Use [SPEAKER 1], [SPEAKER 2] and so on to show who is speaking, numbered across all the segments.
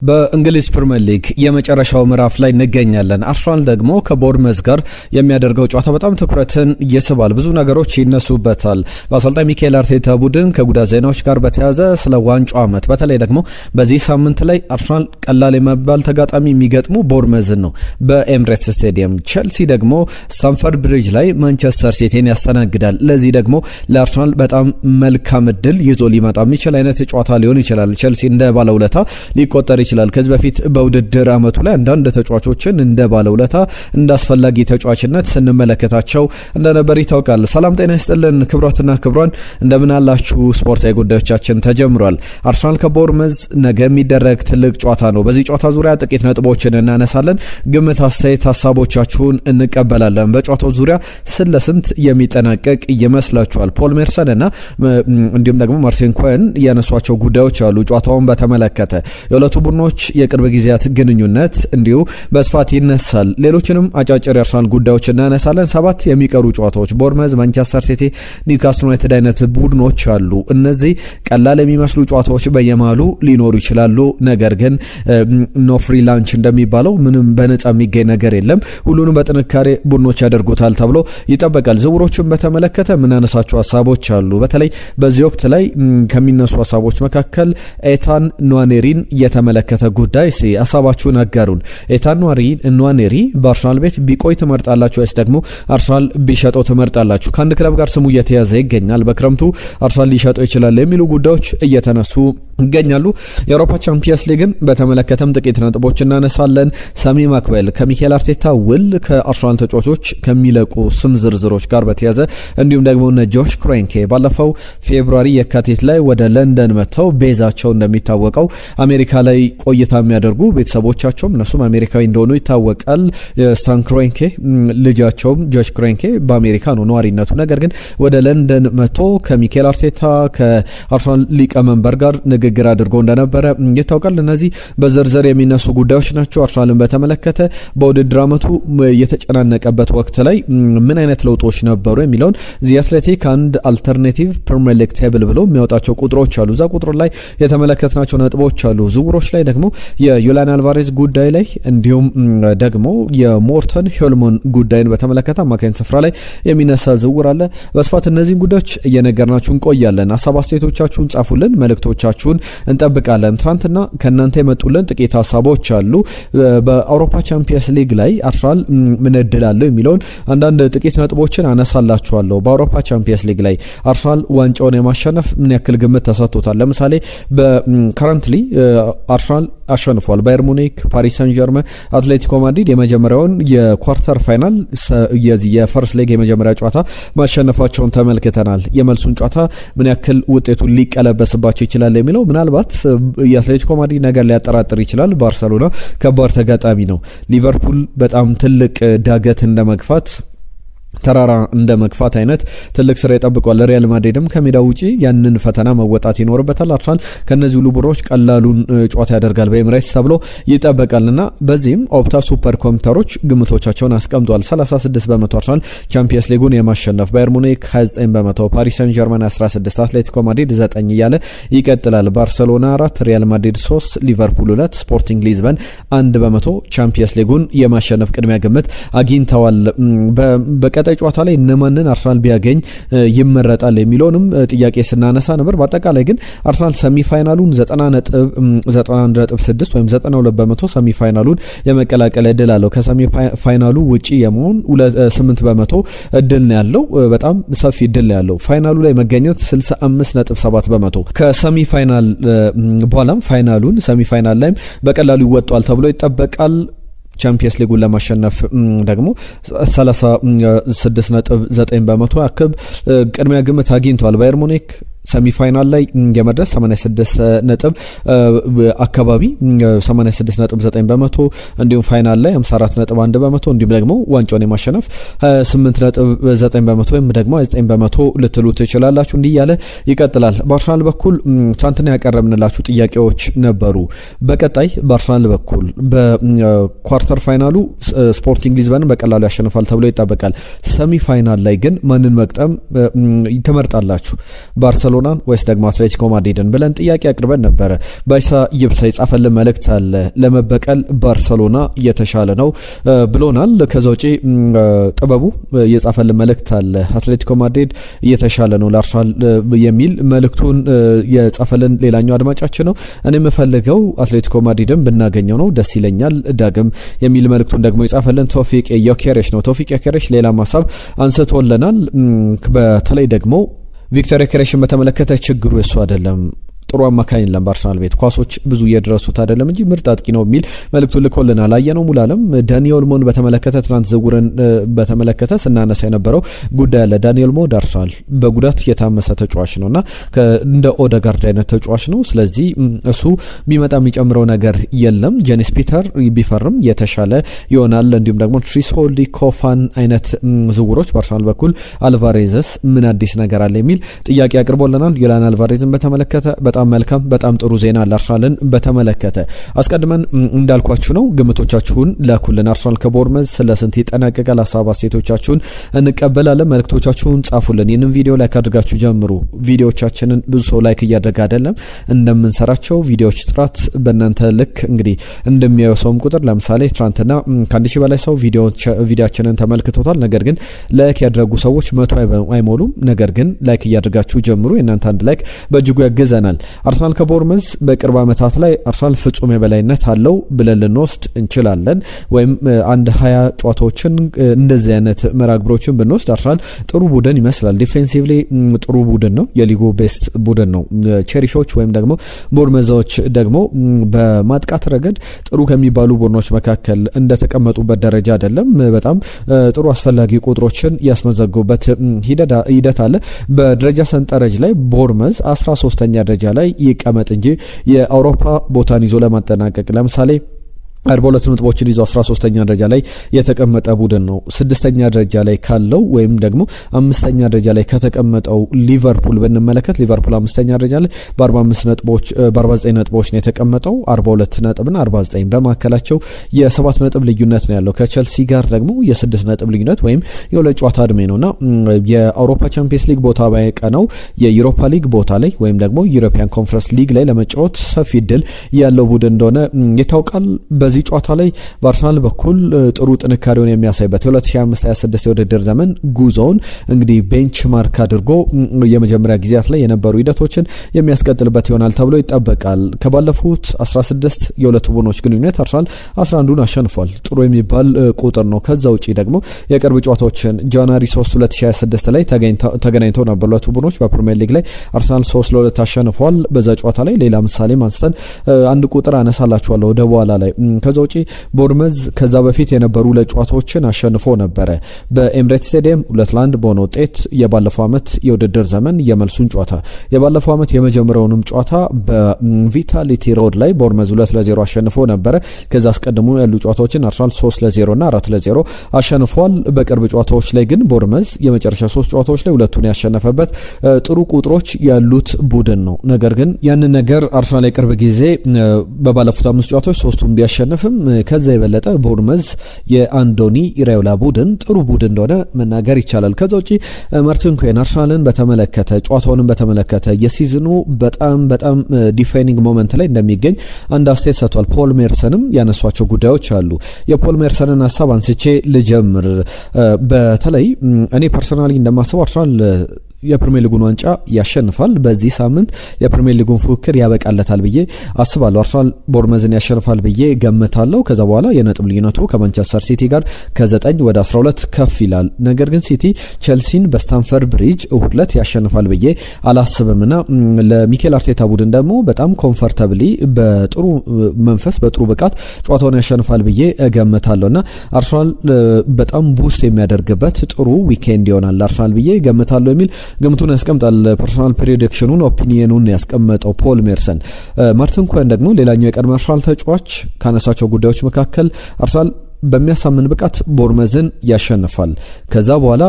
[SPEAKER 1] በእንግሊዝ ፕሪሚየር ሊግ የመጨረሻው ምዕራፍ ላይ እንገኛለን። አርሰናል ደግሞ ከቦርንመዝ ጋር የሚያደርገው ጨዋታ በጣም ትኩረትን ይስባል። ብዙ ነገሮች ይነሱበታል። በአሰልጣኝ ሚካኤል አርቴታ ቡድን ከጉዳት ዜናዎች ጋር በተያያዘ ስለ ዋንጫው ዓመት በተለይ ደግሞ በዚህ ሳምንት ላይ አርሰናል ቀላል የመባል ተጋጣሚ የሚገጥሙ ቦርንመዝን ነው በኤምሬትስ ስቴዲየም። ቼልሲ ደግሞ ስታንፈርድ ብሪጅ ላይ ማንቸስተር ሲቲን ያስተናግዳል። ለዚህ ደግሞ ለአርሰናል በጣም መልካም እድል ይዞ ሊመጣ የሚችል አይነት ጨዋታ ሊሆን ይችላል። ቼልሲ እንደ ባለውለታ ሊቆጠር ይችላል። ከዚህ በፊት በውድድር አመቱ ላይ አንዳንድ ተጫዋቾችን እንደ ባለውለታ እንደ አስፈላጊ ተጫዋችነት ስንመለከታቸው እንደነበር ይታወቃል። ሰላም ጤና ይስጥልን ክቡራትና ክቡራን፣ እንደምን አላችሁ? ስፖርታዊ ጉዳዮቻችን ተጀምሯል። አርሰናል ከቦርንመዝ ነገ የሚደረግ ትልቅ ጨዋታ ነው። በዚህ ጨዋታ ዙሪያ ጥቂት ነጥቦችን እናነሳለን። ግምት፣ አስተያየት፣ ሀሳቦቻችሁን እንቀበላለን። በጨዋታው ዙሪያ ስለስንት የሚጠናቀቅ ይመስላችኋል? ፖል ሜርሰን እና እንዲሁም ደግሞ ማርቲን ኮሄን ያነሷቸው ጉዳዮች አሉ። ጨዋታውን በተመለከተ የሁለቱ ቡድኖች የቅርብ ጊዜያት ግንኙነት እንዲሁ በስፋት ይነሳል። ሌሎችንም አጫጭር የአርሰናል ጉዳዮች እናነሳለን። 7 የሚቀሩ ጨዋታዎች ቦርንመዝ፣ ማንቸስተር ሲቲ፣ ኒውካስል ዩናይትድ አይነት ቡድኖች አሉ። እነዚህ ቀላል የሚመስሉ ጨዋታዎች በየማሉ ሊኖሩ ይችላሉ። ነገር ግን ኖ ፍሪ ላንች እንደሚባለው ምንም በነጻ የሚገኝ ነገር የለም። ሁሉንም በጥንካሬ ቡድኖች ያደርጉታል ተብሎ ይጠበቃል። ዝውውሮችን በተመለከተ የምናነሳቸው ሀሳቦች አሉ። በተለይ በዚህ ወቅት ላይ ከሚነሱ ሀሳቦች መካከል ኤታን ንዋኔሪን የተመለከተ ጉዳይ ሀሳባችሁን አጋሩን። ኤታን ንዋኔሪ በአርሰናል ቤት ቢቆይ ትመርጣላችሁ ወይስ ደግሞ አርሰናል ቢሸጠው ትመርጣላችሁ? ከአንድ ክለብ ጋር ስሙ እየተያዘ ይገኛል። በክረምቱ አርሰናል ሊሸጠው ይችላል የሚሉ ጉዳዮች እየተነሱ ይገኛሉ። የአውሮፓ ቻምፒየንስ ሊግን በተመለከተም ጥቂት ነጥቦች እናነሳለን። ሳሚ ማክዌል ከሚካኤል አርቴታ ውል ከአርሰናል ተጫዋቾች ከሚለቁ ስም ዝርዝሮች ጋር በተያዘ እንዲሁም ደግሞ እነ ጆሽ ክሮንኬ ባለፈው ፌብሩዋሪ የካቲት ላይ ወደ ለንደን መጥተው ቤዛቸው እንደሚታወቀው አሜሪካ ላይ ቆይታ የሚያደርጉ ቤተሰቦቻቸውም እነሱም አሜሪካዊ እንደሆኑ ይታወቃል። ስታን ክሮንኬ ልጃቸውም ጆሽ ክሮንኬ በአሜሪካ ነው ነዋሪነቱ። ነገር ግን ወደ ለንደን መጥቶ ከሚካኤል አርቴታ ከአርሰናል ሊቀመንበር ጋር ንግግር አድርጎ እንደነበረ ይታወቃል። እነዚህ በዝርዝር የሚነሱ ጉዳዮች ናቸው። አርሰናልን በተመለከተ በውድድር አመቱ የተጨናነቀበት ወቅት ላይ ምን አይነት ለውጦች ነበሩ የሚለውን ዚ አትሌቲክ አንድ አልተርኔቲቭ ፕሪሚየር ሊግ ቴብል ብሎ የሚያወጣቸው ቁጥሮች አሉ። እዛ ቁጥር ላይ የተመለከትናቸው ነጥቦች አሉ። ዝውውሮች ላይ ደግሞ የዩሊያን አልቫሬዝ ጉዳይ ላይ እንዲሁም ደግሞ የሞርተን ሄልሞን ጉዳይን በተመለከተ አማካኝ ስፍራ ላይ የሚነሳ ዝውውር አለ። በስፋት እነዚህን ጉዳዮች እየነገርናችሁ እንቆያለን። ሀሳብ አስተያየቶቻችሁን ጻፉልን፣ መልእክቶቻችሁን እንጠብቃለን። ትናንትና ከእናንተ የመጡልን ጥቂት ሀሳቦች አሉ። በአውሮፓ ቻምፒየንስ ሊግ ላይ አርሰናል ምን እድል አለው የሚለውን አንዳንድ ጥቂት ነጥቦችን አነሳላችኋለሁ። በአውሮፓ ቻምፒየንስ ሊግ ላይ አርሰናል ዋንጫውን የማሸነፍ ምን ያክል ግምት ተሰጥቶታል? ለምሳሌ በከረንትሊ አርሰናል አሸንፏል። ባየር ሙኒክ፣ ፓሪስ ሰን ጀርመን፣ አትሌቲኮ ማድሪድ የመጀመሪያውን የኳርተር ፋይናል የፈርስት ሌግ የመጀመሪያ ጨዋታ ማሸነፋቸውን ተመልክተናል። የመልሱን ጨዋታ ምን ያክል ውጤቱን ሊቀለበስባቸው ይችላል የሚለው ምናልባት የአትሌቲኮ ማድሪድ ነገር ሊያጠራጥር ይችላል። ባርሰሎና ከባድ ተጋጣሚ ነው። ሊቨርፑል በጣም ትልቅ ዳገት እንደመግፋት ተራራ እንደ መግፋት አይነት ትልቅ ስራ ይጠብቋል። ሪያል ማድሪድም ከሜዳ ውጪ ያንን ፈተና መወጣት ይኖርበታል። አርሰናል ከነዚህ ሁሉ ቡድኖች ቀላሉን ጨዋታ ያደርጋል በኤምሬትስ ተብሎ ይጠበቃልና በዚህም ኦፕታ ሱፐር ኮምፒውተሮች ግምቶቻቸውን አስቀምጧል። 36% አርሰናል ቻምፒየንስ ሊጉን የማሸነፍ፣ ባየር ሙኒክ 29%፣ ፓሪስ ሰን ጀርመን 16%፣ አትሌቲኮ ማድሪድ 9 እያለ ይቀጥላል። ባርሰሎና 4፣ ሪያል ማድሪድ 3፣ ሊቨርፑል 2፣ ስፖርቲንግ ሊዝበን 1% ቻምፒየንስ ሊጉን የማሸነፍ ቅድሚያ ግምት አግኝተዋል። በቀጣይ ጨዋታ ላይ እነማንን አርሰናል ቢያገኝ ይመረጣል የሚለውንም ጥያቄ ስናነሳ ነበር። በአጠቃላይ ግን አርሰናል ሰሚፋይናሉን 91.6 ወይም 92% ሰሚፋይናሉን የመቀላቀል እድል አለው። ከሰሚፋይናሉ ውጪ የመሆን 8% እድል ነው ያለው። በጣም ሰፊ እድል ነው ያለው። ፋይናሉ ላይ መገኘት 65.7%። ከሰሚፋይናል በኋላም ሰሚፋይናል ላይም በቀላሉ ይወጣል ተብሎ ይጠበቃል። ቻምፒየንስ ሊጉን ለማሸነፍ ደግሞ 36.9% ያክል ቅድሚያ ግምት አግኝቷል። ባየር ሙኒክ ሰሚፋይናል ላይ የመድረስ 86 ነጥብ አካባቢ 86.9%፣ እንዲሁም ፋይናል ላይ 54.1%፣ እንዲሁም ደግሞ ዋንጫውን የማሸነፍ 8.9% ወይም ደግሞ 9% ልትሉ ትችላላችሁ። እንዲህ ያለ ይቀጥላል። በአርሰናል በኩል ትናንትና ያቀረብንላችሁ ጥያቄዎች ነበሩ። በቀጣይ በአርሰናል በኩል በኳርተር ፋይናሉ ስፖርቲንግ ሊዝበን በቀላሉ ያሸንፋል ተብሎ ይጠበቃል። ሰሚፋይናል ላይ ግን ማንን መቅጠም ትመርጣላችሁ? ባርሰሎና ባርሰሎናን ወይስ ደግሞ አትሌቲኮ ማድሪድን ብለን ጥያቄ አቅርበን ነበረ። ባይሳ ይብሳ የጻፈልን መልእክት አለ። ለመበቀል ባርሰሎና የተሻለ ነው ብሎናል። ከዛ ውጪ ጥበቡ የጻፈልን መልእክት አለ። አትሌቲኮ ማድሪድ የተሻለ ነው ለአርሰናል የሚል መልእክቱን የጻፈልን ሌላኛው አድማጫችን ነው። እኔ የምፈልገው አትሌቲኮ ማድሪድን ብናገኘው ነው፣ ደስ ይለኛል ዳግም የሚል መልእክቱን ደግሞ የጻፈልን ቶፊቅ ዮኬሬሽ ነው። ቶፊቅ ዮኬሬሽ ሌላ ሀሳብ አንስቶልናል። በተለይ ደግሞ ቪክቶር ዮኬሬሽን በተመለከተ ችግሩ እሱ አይደለም፣ ጥሩ አማካኝ የለም በአርሰናል ቤት ኳሶች ብዙ እየደረሱት አይደለም እንጂ ምርጥ አጥቂ ነው የሚል መልእክቱ ልኮልናል። አየነው ሙሉዓለም ዳኒ ኦልሞን በተመለከተ ትናንት ዝውውርን በተመለከተ ስናነሳ የነበረው ጉዳይ አለ። ዳኒ ኦልሞ አርሰናል በጉዳት የታመሰ ተጫዋች ነውና እንደ ኦደጋርድ አይነት ተጫዋች ነው። ስለዚህ እሱ ቢመጣ የሚጨምረው ነገር የለም። ጄኒስ ፒተር ቢፈርም የተሻለ ይሆናል። እንዲሁም ደግሞ ትሪስሆልዲ ኮፋን አይነት ዝውውሮች በአርሰናል በኩል አልቫሬዝስ ምን አዲስ ነገር አለ የሚል ጥያቄ አቅርቦልናል። ዩሊያን አልቫሬዝን በተመለከተ በጣም መልካም በጣም ጥሩ ዜና አርሰናልን በተመለከተ አስቀድመን እንዳልኳችሁ ነው። ግምቶቻችሁን ላኩልን። አርሰናል ከቦርመዝ ስለ ስንት ይጠናቀቃል? ሀሳብ አስተያየቶቻችሁን እንቀበላለን። መልእክቶቻችሁን ጻፉልን። ይህንን ቪዲዮ ላይክ አድርጋችሁ ጀምሩ። ቪዲዮዎቻችንን ብዙ ሰው ላይክ እያደረገ አይደለም። እንደምንሰራቸው ቪዲዮዎች ጥራት በእናንተ ልክ እንግዲህ እንደሚያየው ሰውም ቁጥር ለምሳሌ ትናንትና ከ1000 በላይ ሰው ቪዲዮችንን ተመልክቶታል። ነገር ግን ላይክ ያደረጉ ሰዎች 100 አይሞሉም። ነገር ግን ላይክ እያደረጋችሁ ጀምሩ። የእናንተ አንድ ላይክ በእጅጉ ያግዘናል። አርሰናል ከቦርመዝ በቅርብ ዓመታት ላይ አርሰናል ፍጹም የበላይነት አለው ብለን ልንወስድ እንችላለን። ወይም አንድ 20 ጨዋታዎችን እንደዚህ አይነት መራግብሮችን ብንወስድ አርሰናል ጥሩ ቡድን ይመስላል። ዲፌንሲቭሊ ጥሩ ቡድን ነው። የሊጉ ቤስት ቡድን ነው። ቼሪሾች ወይም ደግሞ ቦርመዛዎች ደግሞ በማጥቃት ረገድ ጥሩ ከሚባሉ ቡድኖች መካከል እንደተቀመጡበት ደረጃ አይደለም። በጣም ጥሩ አስፈላጊ ቁጥሮችን ያስመዘጉበት ሂደት አለ። በደረጃ ሰንጠረዥ ላይ ቦርመዝ 13ኛ ደረጃ ላይ ይቀመጥ እንጂ የአውሮፓ ቦታን ይዞ ለማጠናቀቅ ለምሳሌ 42 ነጥቦችን ይዞ 13ኛ ደረጃ ላይ የተቀመጠ ቡድን ነው። 6ኛ ደረጃ ላይ ካለው ወይም ደግሞ 5ኛ ደረጃ ላይ ከተቀመጠው ሊቨርፑል ብንመለከት ሊቨርፑል 5ኛ ደረጃ ላይ በ45 ነጥቦች በ49 ነጥቦች ነው የተቀመጠው። 42 ነጥብና 49 በማከላቸው የ7 ነጥብ ልዩነት ነው ያለው። ከቸልሲ ጋር ደግሞ የ6 ነጥብ ልዩነት ወይም የሁለት ጨዋታ እድሜ ነውና የአውሮፓ ቻምፒየንስ ሊግ ቦታ ባይቀነው የዩሮፓ ሊግ ቦታ ላይ ወይም ደግሞ ዩሮፒያን ኮንፈረንስ ሊግ ላይ ለመጫወት ሰፊ እድል ያለው ቡድን እንደሆነ ይታወቃል። በዚህ ጨዋታ ላይ በአርሰናል በኩል ጥሩ ጥንካሬውን የሚያሳይበት የ2025/26 የውድድር ዘመን ጉዞውን እንግዲህ ቤንች ማርክ አድርጎ የመጀመሪያ ጊዜያት ላይ የነበሩ ሂደቶችን የሚያስቀጥልበት ይሆናል ተብሎ ይጠበቃል። ከባለፉት 16 የሁለቱ ቡድኖች ግንኙነት አርሰናል 11ን አሸንፏል። ጥሩ የሚባል ቁጥር ነው። ከዛ ውጪ ደግሞ የቅርብ ጨዋታዎችን ጃንዋሪ 3 2026 ላይ ተገናኝተው ነበር ሁለቱ ቡድኖች በፕሪሚየር ሊግ ላይ አርሰናል 3-2 አሸንፏል። በዛ ጨዋታ ላይ ሌላ ምሳሌ ማንስተን አንድ ቁጥር አነሳላችኋለሁ ወደ በኋላ ላይ። ከዛ ውጪ ቦርመዝ ከዛ በፊት የነበሩ ለጨዋታዎችን አሸንፎ ነበረ። በኤምሬትስ ስቴዲየም 2-1 በሆነ ውጤት የባለፈው ዓመት የውድድር ዘመን የመልሱን ጨዋታ የባለፈው ዓመት የመጀመሪያውንም ጨዋታ በቪታሊቲ ሮድ ላይ ቦርመዝ 2-0 አሸንፎ ነበረ። ከዛ አስቀድሞ ያሉ ጨዋታዎችን አርሰናል 3-0 እና 4-0 አሸንፏል። በቅርብ ጨዋታዎች ላይ ግን ቦርመዝ የመጨረሻ 3 ጨዋታዎች ላይ ሁለቱን ያሸነፈበት ጥሩ ቁጥሮች ያሉት ቡድን ነው። ነገር ግን ያንን ነገር አርሰናል የቅርብ ጊዜ በባለፉት 5 ጨዋታዎች 3ቱን ቢያሸንፍም ከዛ የበለጠ ቦርመዝ የአንዶኒ ኢራዮላ ቡድን ጥሩ ቡድን እንደሆነ መናገር ይቻላል። ከዛ ውጪ ማርቲን ኩዌን አርሰናልን በተመለከተ ጨዋታውንም በተመለከተ የሲዝኑ በጣም ዲፋይኒንግ ሞመንት ላይ እንደሚገኝ አንድ አስተያየት ሰጥቷል። ፖል ሜርሰንም ያነሷቸው ጉዳዮች አሉ። የፖል ሜርሰንን ሀሳብ አንስቼ ልጀምር። በተለይ እኔ ፐርሰናሊ እንደማስበው አርሰናል የፕሪሚየር ሊጉን ዋንጫ ያሸንፋል። በዚህ ሳምንት የፕሪሚየር ሊጉን ፉክክር ያበቃለታል ብዬ አስባለሁ። አርሰናል ቦርመዝን ያሸንፋል ብዬ ገምታለሁ። ከዛ በኋላ የነጥብ ልዩነቱ ከማንቸስተር ሲቲ ጋር ከ9 ወደ 12 ከፍ ይላል። ነገር ግን ሲቲ ቼልሲን በስታንፈርድ ብሪጅ እሁድ ዕለት ያሸንፋል ብዬ አላስብምና ለሚኬል አርቴታ ቡድን ደግሞ በጣም ኮምፎርታብሊ በጥሩ መንፈስ በጥሩ ብቃት ጨዋታውን ያሸንፋል ብዬ ገምታለሁና አርሰናል በጣም ቡስት የሚያደርግበት ጥሩ ዊኬንድ ይሆናል አርሰናል ብዬ ገምታለሁ የሚል ግምቱን ያስቀምጣል። ፐርሶናል ፕሬዲክሽኑን ኦፒኒየኑን ያስቀመጠው ፖል ሜርሰን። ማርቲን ኩዌን ደግሞ ሌላኛው የቀድሞ አርሰናል ተጫዋች ካነሳቸው ጉዳዮች መካከል አርሰናል በሚያሳምን ብቃት ቦርመዝን ያሸንፋል። ከዛ በኋላ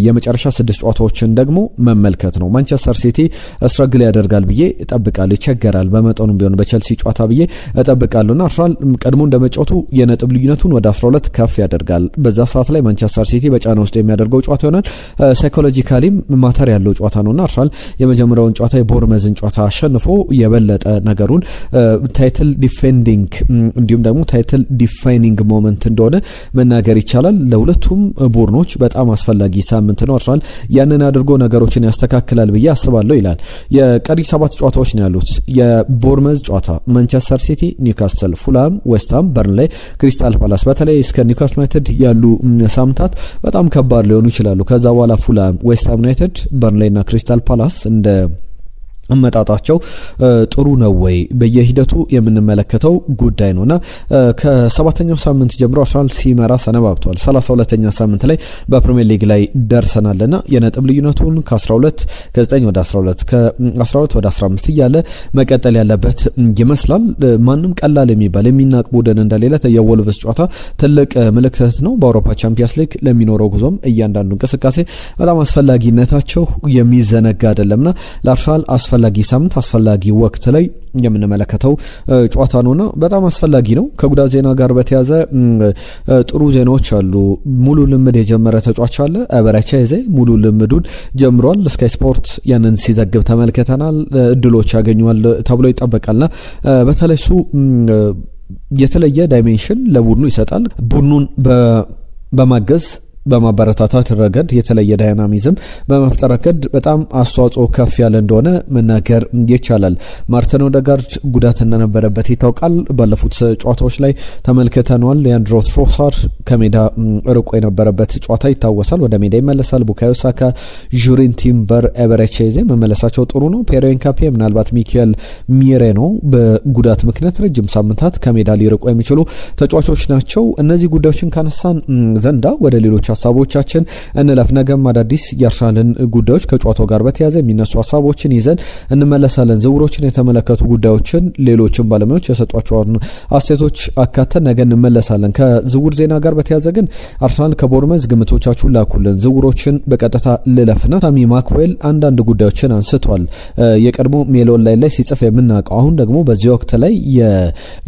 [SPEAKER 1] የመጨረሻ 6 ጨዋታዎችን ደግሞ መመልከት ነው። ማንቸስተር ሲቲ ስትራግል ያደርጋል ብዬ እጠብቃለሁ፣ ይቸገራል በመጠኑም ቢሆን በቸልሲ ጨዋታ ብዬ እጠብቃለሁና አርሰናል ቀድሞ እንደመጫወቱ የነጥብ ልዩነቱን ወደ 12 ከፍ ያደርጋል። በዛ ሰዓት ላይ ማንቸስተር ሲቲ በጫና ውስጥ የሚያደርገው ጨዋታ ይሆናል። ሳይኮሎጂካሊም ማተር ያለው ጨዋታ ነውና አርሰናል የመጀመሪያውን ጨዋታ የቦርመዝን ጨዋታ አሸንፎ የበለጠ ነገሩን ታይትል ዲፌንዲንግ እንዲሁም ደግሞ ታይትል ዲፋይኒንግ ሞመንት እንደሆነ መናገር ይቻላል። ለሁለቱም ቡድኖች በጣም አስፈላጊ ሳምንት ነው። አርሰናል ያንን አድርጎ ነገሮችን ያስተካክላል ብዬ አስባለሁ ይላል። የቀሪ 7 ጨዋታዎች ነው ያሉት። የቦርመዝ ጨዋታ ማንቸስተር ሲቲ፣ ኒውካስትል፣ ፉላም፣ ዌስትሃም፣ በርንሌይ፣ ክሪስታል ፓላስ። በተለይ እስከ ኒውካስትል ዩናይትድ ያሉ ሳምንታት በጣም ከባድ ሊሆኑ ይችላሉ። ከዛ በኋላ ፉላም፣ ዌስትሃም ዩናይትድ፣ በርንሌይ እና ክሪስታል ፓላስ እንደ አመጣጣቸው ጥሩ ነው ወይ በየሂደቱ የምንመለከተው ጉዳይ ነውና ከ7ኛው ሳምንት ጀምሮ አርሰናል ሲመራ ሰነባብቷል። 32ኛ ሳምንት ላይ በፕሪሚየር ሊግ ላይ ደርሰናልና የነጥብ ልዩነቱን ከ12 ከ9 ወደ 12 ከ12 ወደ 15 እያለ መቀጠል ያለበት ይመስላል። ማንም ቀላል የሚባል የሚናቅ ቡድን እንደሌለ የወልቭስ ጨዋታ ትልቅ ምልክት ነው። በአውሮፓ ቻምፒየንስ ሊግ ለሚኖረው ጉዞም እያንዳንዱ እንቅስቃሴ በጣም አስፈላጊነታቸው የሚዘነጋ አይደለምና ለአርሰናል አስፈላጊ ሳምንት አስፈላጊ ወቅት ላይ የምንመለከተው ጨዋታ ነውና በጣም አስፈላጊ ነው። ከጉዳት ዜና ጋር በተያዘ ጥሩ ዜናዎች አሉ። ሙሉ ልምድ የጀመረ ተጫዋች አለ። ኤበረቺዜ ሙሉ ልምዱን ጀምሯል። ስካይ ስፖርት ያንን ሲዘግብ ተመልክተናል። እድሎች ያገኘዋል ተብሎ ይጠበቃልና በተለይ እሱ የተለየ ዳይሜንሽን ለቡድኑ ይሰጣል። ቡድኑን በማገዝ በማበረታታት ረገድ የተለየ ዳይናሚዝም በመፍጠር ረገድ በጣም አስተዋጽኦ ከፍ ያለ እንደሆነ መናገር ይቻላል። ማርቲን ኦዴጋርድ ጉዳት እንደነበረበት ይታወቃል። ባለፉት ጨዋታዎች ላይ ተመልክተናል። ሊያንድሮ ትሮሳርድ ከሜዳ ርቆ የነበረበት ጨዋታ ይታወሳል። ወደ ሜዳ ይመለሳል። ቡካዮ ሳካ፣ ጁሪን ቲምበር፣ ኤበረቺዜ መመለሳቸው ጥሩ ነው። ፔሮ ኤንካፔ፣ ምናልባት ሚካኤል ሜሬኖ በጉዳት ምክንያት ረጅም ሳምንታት ከሜዳ ሊርቁ የሚችሉ ተጫዋቾች ናቸው። እነዚህ ጉዳዮችን ካነሳን ዘንዳ ወደ ሌሎች ሀሳቦቻችን እንለፍ። ነገም አዳዲስ የአርሰናልን ጉዳዮች ከጨዋታው ጋር በተያያዘ የሚነሱ ሀሳቦችን ይዘን እንመለሳለን። ዝውውሮችን የተመለከቱ ጉዳዮችን ሌሎችን ባለሙያዎች የሰጧቸውን አስተያየቶች አካተን ነገ እንመለሳለን። ከዝውውር ዜና ጋር በተያያዘ ግን አርሰናል ከቦርመዝ ግምቶቻችሁን ላኩልን። ዝውውሮችን በቀጥታ ልለፍና ሳሚ ማክዌል አንዳንድ ጉዳዮችን አንስቷል። የቀድሞ ሜሎን ላይ ሲጽፍ የምናውቀው አሁን ደግሞ በዚህ ወቅት ላይ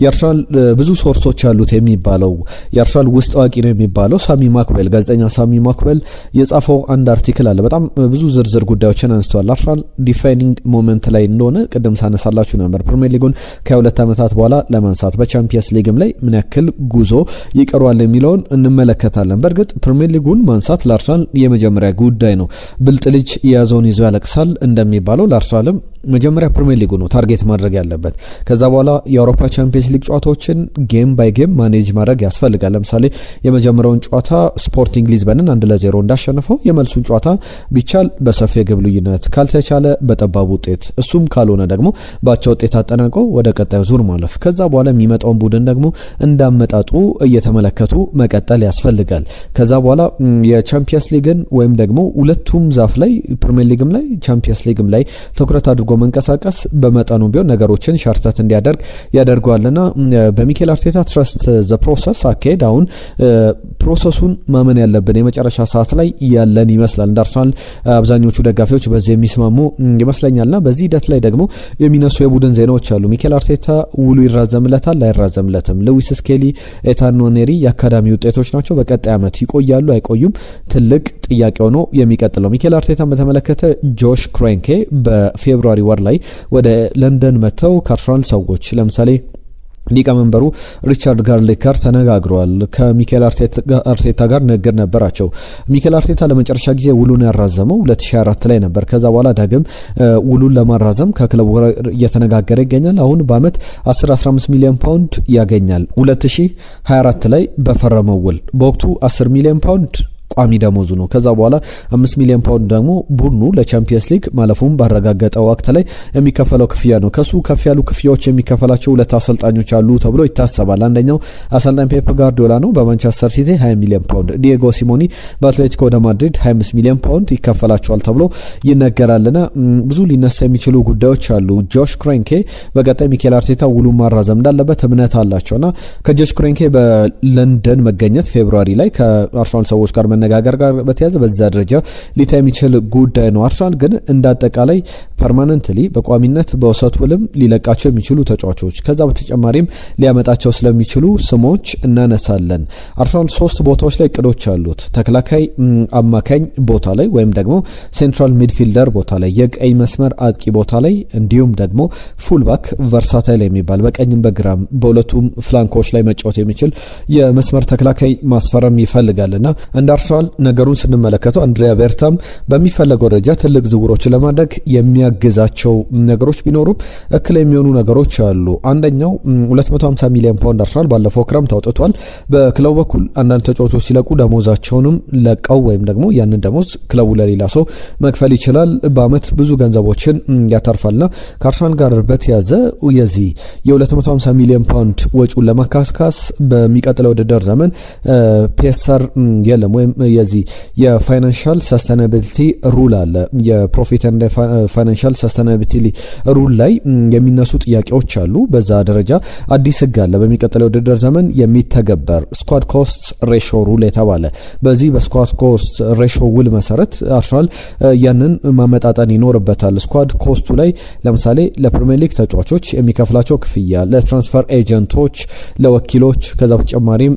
[SPEAKER 1] የአርሰናል ብዙ ሶርሶች ያሉት የሚባለው የአርሰናል ውስጥ አዋቂ ነው የሚባለው ሳሚ ማክዌል ጋዜጠኛ ሳሚ ማክዌል የጻፈው አንድ አርቲክል አለ። በጣም ብዙ ዝርዝር ጉዳዮችን አንስተዋል። አርሰናል ዲፋይኒንግ ሞመንት ላይ እንደሆነ ቅድም ሳነሳላችሁ ነበር። ፕሪሚየር ሊጉን ከ2 ዓመታት በኋላ ለማንሳት በቻምፒየንስ ሊግም ላይ ምን ያክል ጉዞ ይቀሯል የሚለውን እንመለከታለን። በእርግጥ ፕሪሚየር ሊጉን ማንሳት ለአርሰናል የመጀመሪያ ጉዳይ ነው። ብልጥ ልጅ የያዘውን ይዞ ያለቅሳል እንደሚባለው ለአርሰናልም መጀመሪያ ፕሪሚየር ሊጉ ነው ታርጌት ማድረግ ያለበት። ከዛ በኋላ የአውሮፓ ቻምፒየንስ ሊግ ጨዋታዎችን ጌም ባይ ጌም ማኔጅ ማድረግ ያስፈልጋል። ለምሳሌ የመጀመሪያውን ጨዋታ ስፖርቲንግ ሊዝበንን 1-0 እንዳሸነፈው የመልሱን ጨዋታ ቢቻል በሰፊ የግብ ልዩነት ካልተቻለ በጠባብ ውጤት እሱም ካልሆነ ደግሞ ባቻ ውጤት አጠናቀው ወደ ቀጣዩ ዙር ማለፍ። ከዛ በኋላ የሚመጣውን ቡድን ደግሞ እንዳመጣጡ እየተመለከቱ መቀጠል ያስፈልጋል። ከዛ በኋላ የቻምፒየንስ ሊግን ወይም ደግሞ ሁለቱም ዛፍ ላይ ፕሪሚየር ሊግም ላይ ቻምፒየንስ ሊግም ላይ ትኩረት አድርጎ መንቀሳቀስ በመጠኑ ቢሆን ነገሮችን ሻርተት እንዲያደርግ ያደርገዋልና በሚኬል አርቴታ ትረስት ዘ ፕሮሰስ አካሄድ አሁን ፕሮሰሱን ማመን ያለብን የመጨረሻ ሰዓት ላይ ያለን ይመስላል። እንዳርሰናል አብዛኞቹ ደጋፊዎች በዚህ የሚስማሙ ይመስለኛልና በዚህ ሂደት ላይ ደግሞ የሚነሱ የቡድን ዜናዎች አሉ። ሚኬል አርቴታ ውሉ ይራዘምለታል አይራዘምለትም? ሉዊስ ስኬሊ፣ ኤታን ኖኔሪ የአካዳሚ ውጤቶች ናቸው። በቀጣይ ዓመት ይቆያሉ አይቆዩም? ትልቅ ጥያቄ ሆኖ የሚቀጥለው። ሚኬል አርቴታን በተመለከተ ጆሽ ክሬንኬ በፌብሩዋሪ ወር ላይ ወደ ለንደን መጥተው ከአርሰናል ሰዎች ለምሳሌ ሊቀመንበሩ ሪቻርድ ጋርሊክ ጋር ተነጋግረዋል። ከሚኬል አርቴታ ጋር ንግግር ነበራቸው። ሚኬል አርቴታ ለመጨረሻ ጊዜ ውሉን ያራዘመው 2024 ላይ ነበር። ከዛ በኋላ ዳግም ውሉን ለማራዘም ከክለቡ ጋር እየተነጋገረ ይገኛል። አሁን በአመት 10-15 ሚሊዮን ፓውንድ ያገኛል። 2024 ላይ በፈረመው ውል በወቅቱ 10 ሚሊዮን ፓውንድ ቋሚ ደሞዙ ነው። ከዛ በኋላ 5 ሚሊዮን ፓውንድ ደግሞ ቡድኑ ለቻምፒየንስ ሊግ ማለፉን ባረጋገጠው ወቅት ላይ የሚከፈለው ክፍያ ነው። ከሱ ከፍ ያሉ ክፍያዎች የሚከፈላቸው ሁለት አሰልጣኞች አሉ ተብሎ ይታሰባል። አንደኛው አሰልጣኝ ፔፕ ጋርዲዮላ ነው በማንቸስተር ሲቲ 20 ሚሊዮን ፓውንድ፣ ዲየጎ ሲሞኒ በአትሌቲኮ ደ ማድሪድ 25 ሚሊዮን ፓውንድ ይከፈላቸዋል ተብሎ ይነገራልና ብዙ ሊነሳ የሚችሉ ጉዳዮች አሉ። ጆሽ ክሮንኬ በቀጣይ ሚኬል አርቴታ ውሉን ማራዘም እንዳለበት እምነት አላቸውና ከጆሽ ክሮንኬ በለንደን መገኘት ፌብሩዋሪ ላይ ከአርሰናል ሰዎች ጋር መነጋገር ጋር በተያያዘ በዛ ደረጃ ሊታይ የሚችል ጉዳይ ነው። አርሰናል ግን እንዳጠቃላይ ፐርማነንትሊ በቋሚነት በውሰት ውልም ሊለቃቸው የሚችሉ ተጫዋቾች ከዛ በተጨማሪም ሊያመጣቸው ስለሚችሉ ስሞች እናነሳለን። አርሰናል 3 ቦታዎች ላይ እቅዶች አሉት። ተከላካይ አማካኝ ቦታ ላይ ወይም ደግሞ ሴንትራል ሚድፊልደር ቦታ ላይ፣ የቀኝ መስመር አጥቂ ቦታ ላይ እንዲሁም ደግሞ ፉልባክ ቨርሳታይል የሚባል በቀኝም በግራም በሁለቱም ፍላንኮች ላይ መጫወት የሚችል የመስመር ተከላካይ ማስፈረም ይፈልጋልና እንደ አርሰናል ነገሩን ስንመለከተው አንድሪያ ቤርታም በሚፈለገው ደረጃ ትልቅ ዝውውሮችን ለማድረግ የሚያግዛቸው ነገሮች ቢኖሩም እክል የሚሆኑ ነገሮች አሉ። አንደኛው 250 ሚሊዮን ፓውንድ አርሰናል ባለፈው ክረምት አውጥቷል። በክለቡ በኩል አንዳንድ ተጫዋቾች ሲለቁ ደሞዛቸውንም ለቀው ወይም ደግሞ ያንን ደሞዝ ክለቡ ለሌላ ሰው መክፈል ይችላል። በአመት ብዙ ገንዘቦችን ያተርፋልና ከአርሰናል ጋር በተያዘ የዚህ የ250 ሚሊዮን ፓውንድ ወጪውን ለማካካስ በሚቀጥለው ውድድር ዘመን ፒኤስአር የለም ወይም የዚህ የፋይናንሻል ሰስቴናቢሊቲ ሩል አለ። የፕሮፊት ኤንድ ፋይናንሻል ሰስቴናቢሊቲ ሩል ላይ የሚነሱ ጥያቄዎች አሉ። በዛ ደረጃ አዲስ ህግ አለ በሚቀጥለው ውድድር ዘመን የሚተገበር ስኳድ ኮስት ሬሾ ሩል የተባለ። በዚህ በስኳድ ኮስት ሬሾ ውል መሰረት አርሰናል ያንን ማመጣጠን ይኖርበታል። ስኳድ ኮስቱ ላይ ለምሳሌ ለፕሪሚየር ሊግ ተጫዋቾች የሚከፍላቸው ክፍያ፣ ለትራንስፈር ኤጀንቶች፣ ለወኪሎች ከዛ በተጨማሪም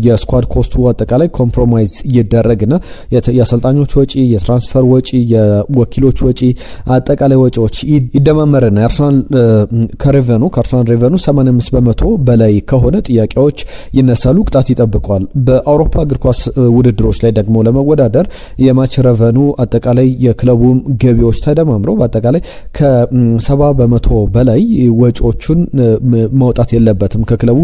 [SPEAKER 1] የስኳድ ኮስቱ አጠቃላይ ኮምፕሮማይዝ ይደረግና የአሰልጣኞች ወጪ፣ የትራንስፈር ወጪ፣ የወኪሎች ወጪ አጠቃላይ ወጪዎች ይደማመርና የአርሰናል ከአርሰናል ሬቨኑ 85 በመቶ በላይ ከሆነ ጥያቄዎች ይነሳሉ፣ ቅጣት ይጠብቋል። በአውሮፓ እግር ኳስ ውድድሮች ላይ ደግሞ ለመወዳደር የማች ረቨኑ አጠቃላይ የክለቡ ገቢዎች ተደማምረው በአጠቃላይ ከ70 በመቶ በላይ ወጪዎቹን ማውጣት የለበትም። ከክለቡ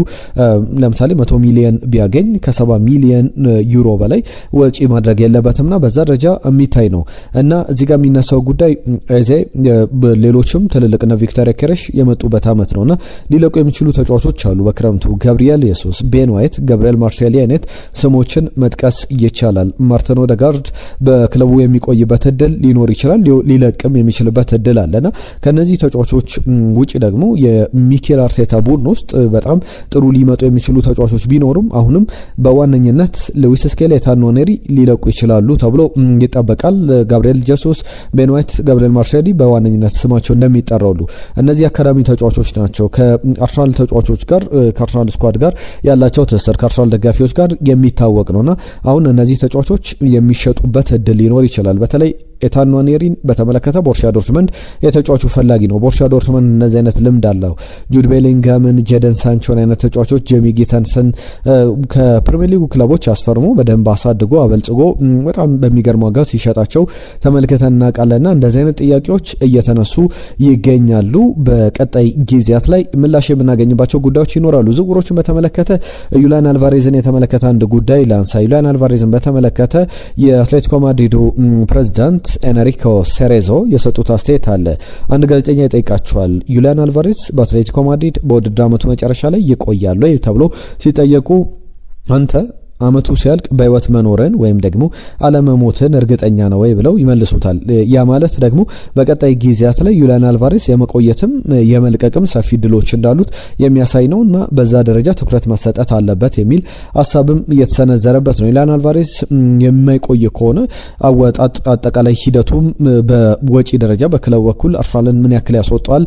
[SPEAKER 1] ለምሳሌ 100 ሚሊዮን ቢያገኝ ከ70 ሚሊዮን ዩሮ በላይ ወጪ ማድረግ የለበትምና በዛ ደረጃ የሚታይ ነው እና እዚህ ጋር የሚነሳው ጉዳይ ሌሎችም ትልልቅና ቪክተር ኬሬሽ የመጡበት አመት ነውና ሊለቁ የሚችሉ ተጫዋቾች አሉ በክረምቱ። ጋብሪኤል ኢየሱስ፣ ቤን ዋይት፣ ገብርኤል ማርሴሊ አይነት ስሞችን መጥቀስ ይቻላል። ማርቲን ኦዴጋርድ በክለቡ የሚቆይበት እድል ሊኖር ይችላል፣ ሊለቅም የሚችልበት እድል አለና ከነዚህ ተጫዋቾች ውጪ ደግሞ የሚኬል አርቴታ ቡድን ውስጥ በጣም ጥሩ ሊመጡ የሚችሉ ተጫዋቾች ቢኖሩም አሁንም በዋነኝነት ሉዊስ ስኬሊ፣ ኤታን ንዋኔሪ ሊለቁ ይችላሉ ተብሎ ይጠበቃል። ጋብሪኤል ኢየሱስ፣ ቤን ዋይት፣ ገብርኤል ማርሴሊ በዋነኝነት ስማቸው እንደሚጠራሉ እነዚህ አካዳሚ ተጫዋቾች ናቸው። ከአርሰናል ተጫዋቾች ጋር ከአርሰናል ስኳድ ጋር ያላቸው ትስስር ከአርሰናል ደጋፊዎች ጋር የሚታወቅ ነውና አሁን እነዚህ ተጫዋቾች የሚሸጡበት እድል ሊኖር ይችላል። በተለይ ኤታን ንዋኔሪን በተመለከተ ቦሩሲያ ዶርትመንድ የተጫዋቹ ፈላጊ ነው። ቦሩሲያ ዶርትመንድ እነዚህ አይነት ልምድ አለው። ጁድ ቤሊንጋምን፣ ጀደን ሳንቾን አይነት ተጫዋቾች፣ ጄሚ ጊተንሰን ከፕሪሚየር ሊጉ ክለቦች አስፈርሞ በደንብ አሳድጎ አበልጽጎ በጣም በሚገርም ዋጋ ሲሸጣቸው ተመልክተን እናውቃለንና እንደዚህ አይነት ጥያቄዎች እየተነሱ ይገኛሉ። በቀጣይ ጊዜያት ላይ ምላሽ የምናገኝባቸው ጉዳዮች ይኖራሉ። ዝውውሮችን በተመለከተ ዩሊያን አልቫሬዝን የተመለከተ አንድ ጉዳይ ላንሳ። ዩሊያን አልቫሬዝን በተመለከተ የአትሌቲኮ ማድሪዱ ፕሬዝዳንት ኤንሪኮ ሴሬዞ የሰጡት አስተያየት አለ። አንድ ጋዜጠኛ ይጠይቃቸዋል። ዩሊያን አልቫሬዝ በአትሌቲኮ ማድሪድ በውድድር ዓመቱ መጨረሻ ላይ ይቆያሉ ተብሎ ሲጠየቁ አንተ አመቱ ሲያልቅ በህይወት መኖርን ወይም ደግሞ አለመሞትን እርግጠኛ ነው ወይ ብለው ይመልሱታል። ያ ማለት ደግሞ በቀጣይ ጊዜያት ላይ ዩሊያን አልቫሬዝ የመቆየትም የመልቀቅም ሰፊ ድሎች እንዳሉት የሚያሳይ ነውና በዛ ደረጃ ትኩረት መሰጠት አለበት የሚል ሀሳብም እየተሰነዘረበት ነው። ዩሊያን አልቫሬዝ የማይቆይ ከሆነ አወጣጥ አጠቃላይ ሂደቱም በወጪ ደረጃ በክለብ በኩል አርሰናልን ምን ያክል ያስወጣዋል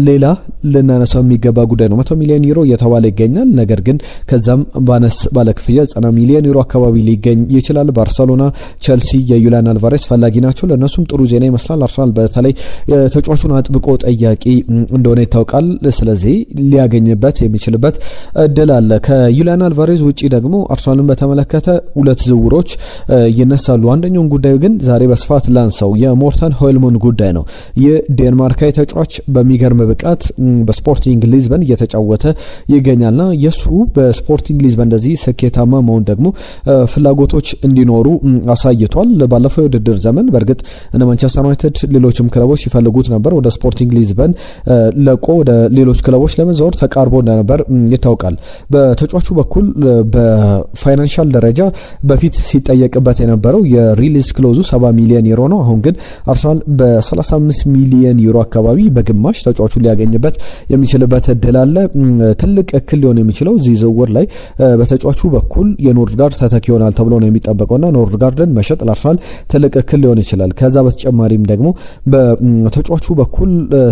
[SPEAKER 1] ሌላ ልናነሳው የሚገባ ጉዳይ ነው። 100 ሚሊዮን ዩሮ እየተባለ ይገኛል። ነገር ግን ከዛም ባነስ ባለ ክፍያ 90 ሚሊዮን ዩሮ አካባቢ ሊገኝ ይችላል። ባርሰሎና፣ ቸልሲ የዩሊያን አልቫሬዝ ፈላጊ ናቸው። ለእነሱም ጥሩ ዜና ይመስላል። አርሰናል በተለይ ተጫዋቹን አጥብቆ ጠያቂ እንደሆነ ይታወቃል። ስለዚህ ሊያገኝበት የሚችልበት እድል አለ። ከዩሊያን አልቫሬዝ ውጪ ደግሞ አርሰናልን በተመለከተ ሁለት ዝውውሮች ይነሳሉ። አንደኛውን ጉዳዩ ግን ዛሬ በስፋት ላንሳው የሞርተን ሆይልሞን ጉዳይ ነው። ይህ ዴንማርካዊ ተጫዋች በሚገርም ብቃት በስፖርቲንግ ሊዝበን እየተጫወተ ይገኛልና የሱ በስፖርቲንግ ሊዝበን እንደዚህ ስኬታማ መሆን ደግሞ ፍላጎቶች እንዲኖሩ አሳይቷል። ባለፈው የውድድር ዘመን በእርግጥ እነ ማንቸስተር ዩናይትድ ሌሎችም ክለቦች ሲፈልጉት ነበር። ወደ ስፖርቲንግ ሊዝበን ለቆ ወደ ሌሎች ክለቦች ለመዛወር ተቃርቦ እንደነበር ይታወቃል። በተጫዋቹ በኩል በፋይናንሻል ደረጃ በፊት ሲጠየቅበት የነበረው የሪሊዝ ክሎዙ 70 ሚሊዮን ዩሮ ነው። አሁን ግን አርሰናል በ35 ሚሊዮን ዩሮ አካባቢ በግማሽ ተጫዋቹን ሊያገኝበት የሚችልበት እድል አለ። ትልቅ እክል ሊሆን የሚችለው እዚህ ዝውውር ላይ በተጫዋቹ በኩል የኖርድጋርድ ተተኪ ይሆናል ተብሎ ነው የሚጠበቀውና ኖርድጋርድን መሸጥ ለአርሰናል ትልቅ እክል ሊሆን ይችላል። ከዛ በተጨማሪም ደግሞ በተጫዋቹ በኩል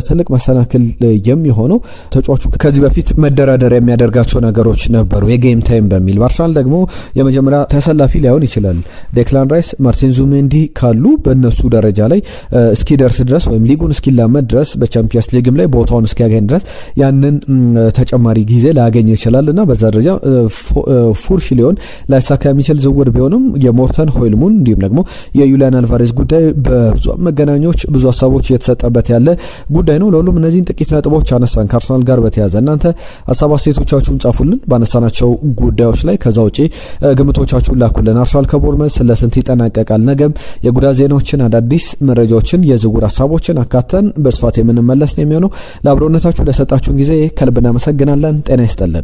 [SPEAKER 1] ትልቅ መሰናክል የሚሆነው ተጫዋቹ ከዚህ በፊት መደራደር የሚያደርጋቸው ነገሮች ነበሩ የጌም ታይም በሚል በአርሰናል ደግሞ የመጀመሪያ ተሰላፊ ሊሆን ይችላል። ዴክላን ራይስ፣ ማርቲን ዙሜንዲ ካሉ በእነሱ ደረጃ ላይ እስኪደርስ ድረስ ወይም ሊጉን እስኪላመድ ድረስ በቻምፒየንስ ሊግም ላይ ቦታውን እስኪያገኝ ድረስ ያንን ተጨማሪ ጊዜ ላያገኝ ይችላል እና በዛ ደረጃ ፉርሽ ሊሆን ላይሳካ የሚችል ዝውውር ቢሆንም የሞርተን ሆይልሙን እንዲሁም ደግሞ የዩሊያን አልቫሬዝ ጉዳይ በብዙ መገናኛዎች ብዙ ሀሳቦች እየተሰጠበት ያለ ጉዳይ ነው። ለሁሉም እነዚህን ጥቂት ነጥቦች አነሳን ከአርሰናል ጋር በተያያዘ። እናንተ ሀሳብ አስተያየቶቻችሁን ጻፉልን ባነሳናቸው ጉዳዮች ላይ። ከዛ ውጪ ግምቶቻችሁን ላኩልን። አርሰናል ከቦርንመዝ ለስንት ይጠናቀቃል? ነገም የጉዳት ዜናዎችን፣ አዳዲስ መረጃዎችን፣ የዝውውር ሀሳቦችን አካተን በስፋት የምንመለስ ነው የሚሆነው። ለአብሮነታችሁ ለሰጣችሁን ጊዜ ከልብ እናመሰግናለን። ጤና ይስጥልን።